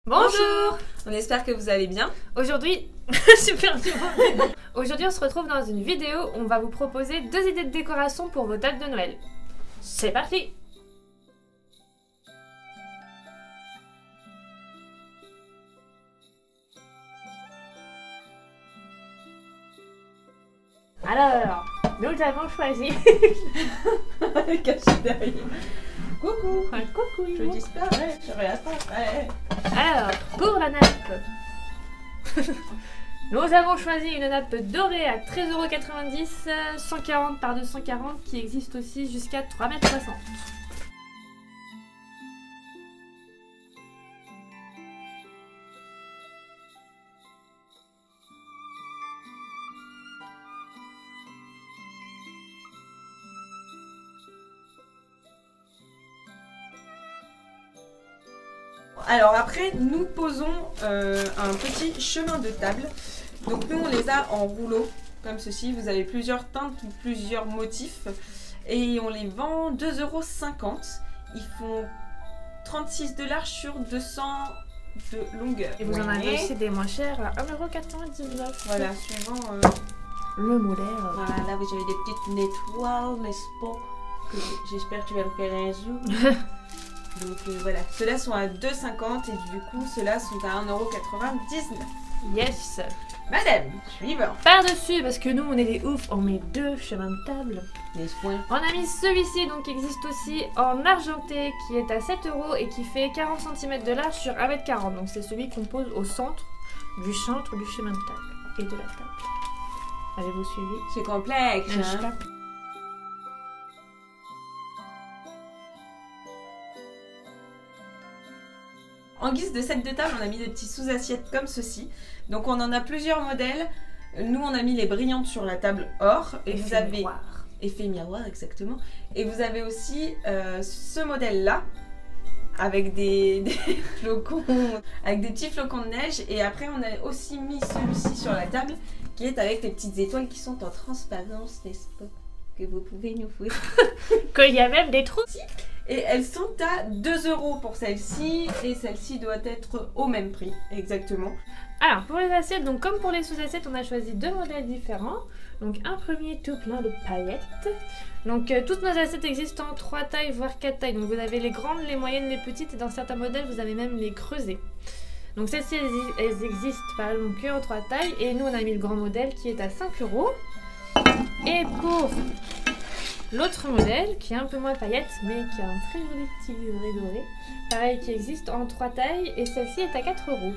Bonjour. On espère que vous allez bien. Aujourd'hui, super dur. Aujourd'hui, on se retrouve dans une vidéo où on va vous proposer 2 idées de décoration pour vos tables de Noël. C'est parti. Alors, nous avons choisi... Caché derrière. Coucou. Coucou. Je disparais, je réapparais. Alors, pour la nappe, nous avons choisi une nappe dorée à 13,90 €, 140 par 240, qui existe aussi jusqu'à 3,60 m. Alors après, nous posons un petit chemin de table. Donc nous, on les a en rouleau, comme ceci. Vous avez plusieurs teintes ou plusieurs motifs. Et on les vend 2,50 €. Ils font 36 de large sur 200 de longueur. Et vous en avez aussi des moins chers à 1,99 €. Voilà, suivant... Le modèle. Voilà, là vous avez des petites étoiles, n'est-ce pas? J'espère que tu vas me faire un zoom. Donc voilà, ceux-là sont à 2,50 € et du coup ceux-là sont à 1,99 €. Yes. Madame, suivant. Par-dessus, parce que nous on est des oufs, on met 2 chemins de table. N'est-ce point? On a mis celui-ci, donc qui existe aussi en argenté, qui est à 7 € et qui fait 40 cm de large sur 1,40 m. Donc c'est celui qu'on pose au centre du chemin de table et de la table. Avez-vous suivi? C'est complexe, Je hein? tape. En guise de set de table, on a mis des petits sous-assiettes comme ceci. Donc on en a plusieurs modèles. Nous, on a mis les brillantes sur la table or. Et vous avez... miroir. Effet miroir, exactement. Et vous avez aussi ce modèle-là, avec des flocons, avec des petits flocons de neige. Et après, on a aussi mis celui-ci sur la table, qui est avec les petites étoiles qui sont en transparence, n'est-ce pas? Que vous pouvez nous voir. Qu'il y a même des trous. Et elles sont à 2 € pour celle-ci, et celle-ci doit être au même prix, exactement. Alors, pour les assiettes, donc comme pour les sous-assiettes, on a choisi 2 modèles différents. Donc un premier tout plein de paillettes. Donc toutes nos assiettes existent en 3 tailles, voire 4 tailles. Donc vous avez les grandes, les moyennes, les petites, et dans certains modèles, vous avez même les creusées. Donc celles-ci, elles existent par exemple que en 3 tailles, et nous on a mis le grand modèle qui est à 5 €. Et pour l'autre modèle, qui est un peu moins paillette, mais qui a un très joli petit livret doré, pareil, qui existe en 3 tailles, et celle-ci est à 4 €. Voilà.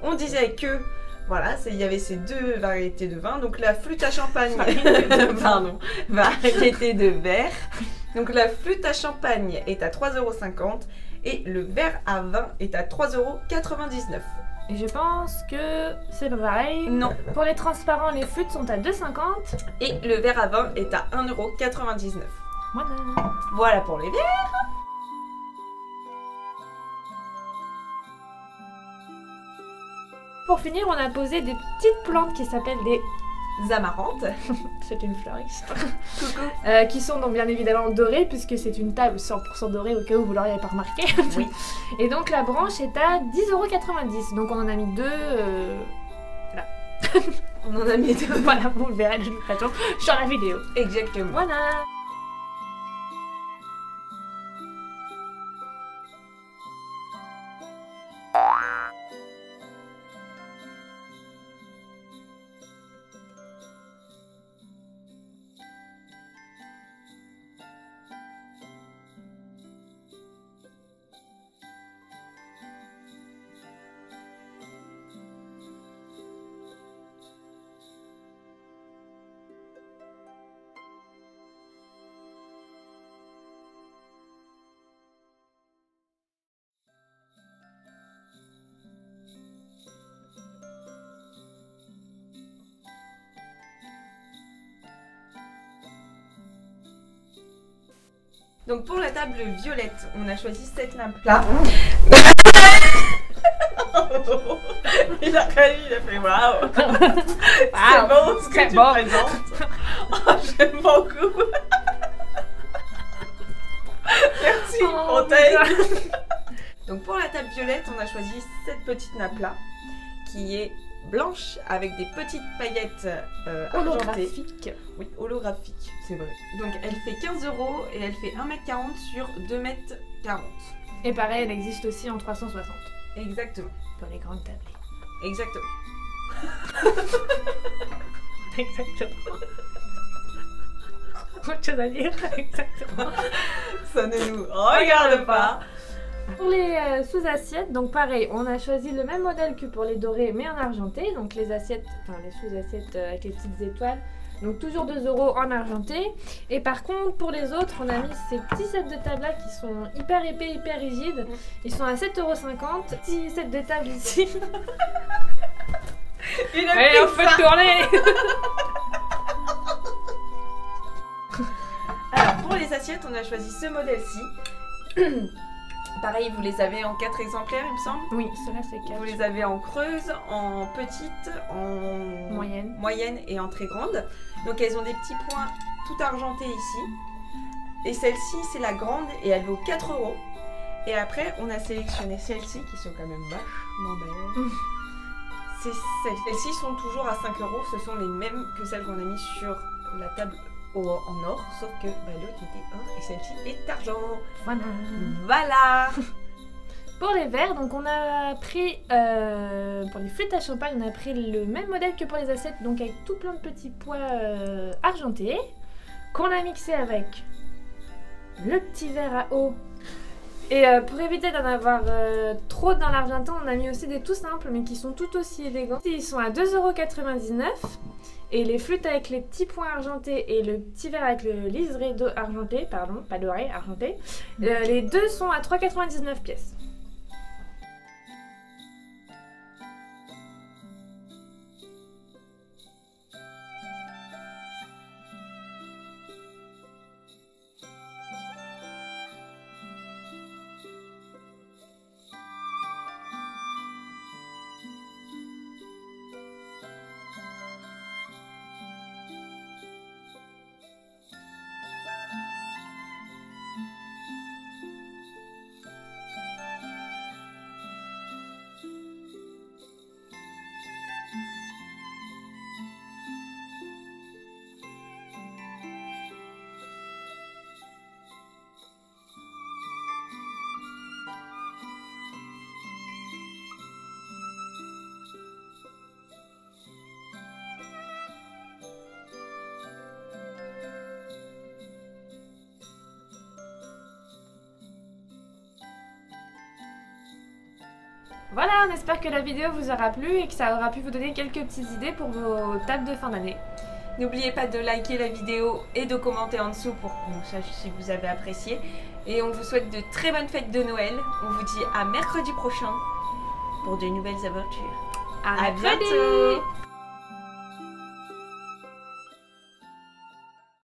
On disait que, voilà, il y avait ces 2 variétés de vin. Donc la flûte à champagne, pardon, variété de verre. Donc la flûte à champagne est à 3,50 € et le verre à vin est à 3,99 €. Et je pense que c'est pas pareil. Non. Pour les transparents, les flûtes sont à 2,50 €. Et le verre à vin est à 1,99 €. Voilà. Voilà pour les verres. Pour finir, on a posé des petites plantes qui s'appellent des Amarantes. c'est une fleuriste. Coucou. Qui sont donc bien évidemment dorées, puisque c'est une table 100% dorée, au cas où vous l'auriez pas remarqué. Oui. Et donc la branche est à 10,90 €. Donc on en a mis 2. Là. On en a mis 2. Voilà, vous le verrez de toute façon sur la vidéo. Exactement. Voilà. Donc pour la table violette, on a choisi cette nappe-là. Il a réagi, il a fait waouh. C'est bon ce que tu présentes. Oh, j'aime beaucoup. Merci Fontaine. Donc pour la table violette, on a choisi cette petite nappe-là qui est blanche avec des petites paillettes holographiques. Oui, holographiques, c'est vrai. Donc elle fait 15 € et elle fait 1m40 sur 2m40. Et pareil, elle existe aussi en 360. Exactement. Pour les grandes tablées. Exactement. Exactement. Autre chose à dire. Exactement. Ça ne nous regarde pas. Pour les sous-assiettes, donc pareil, on a choisi le même modèle que pour les dorés mais en argenté. Donc les assiettes, enfin les sous-assiettes avec les petites étoiles. Donc toujours 2 € en argenté. Et par contre pour les autres, on a mis ces petits sets de table là qui sont hyper épais, hyper rigides. Ils sont à 7,50 €. Petit set de table ici. Allez, on peut tourner. Alors pour les assiettes, on a choisi ce modèle-ci. Pareil, vous les avez en 4 exemplaires, il me semble. Oui, cela c'est 4. Vous les avez en creuse, en petite, en moyenne et en très grande. Donc elles ont des petits points tout argentés ici. Et celle-ci, c'est la grande et elle vaut 4 €. Et après, on a sélectionné celles-ci qui sont quand même vachement belles. Celles-ci sont toujours à 5 €. Ce sont les mêmes que celles qu'on a mis sur la table en or, sauf que l'autre était or et celle-ci est argent. Voilà. Pour les verres, donc on a pris, pour les flûtes à champagne, on a pris le même modèle que pour les assiettes, donc avec tout plein de petits pois argentés, qu'on a mixé avec le petit verre à eau. Et pour éviter d'en avoir trop dans l'argentin, on a mis aussi des tout simples, mais qui sont tout aussi élégants. Ils sont à 2,99 €. Et les flûtes avec les petits points argentés et le petit verre avec le liseré argenté, pardon, pas doré, argenté, les deux sont à 3,99 pièces. Voilà, on espère que la vidéo vous aura plu et que ça aura pu vous donner quelques petites idées pour vos tables de fin d'année. N'oubliez pas de liker la vidéo et de commenter en dessous pour qu'on sache si vous avez apprécié. Et on vous souhaite de très bonnes fêtes de Noël. On vous dit à mercredi prochain pour de nouvelles aventures. À bientôt.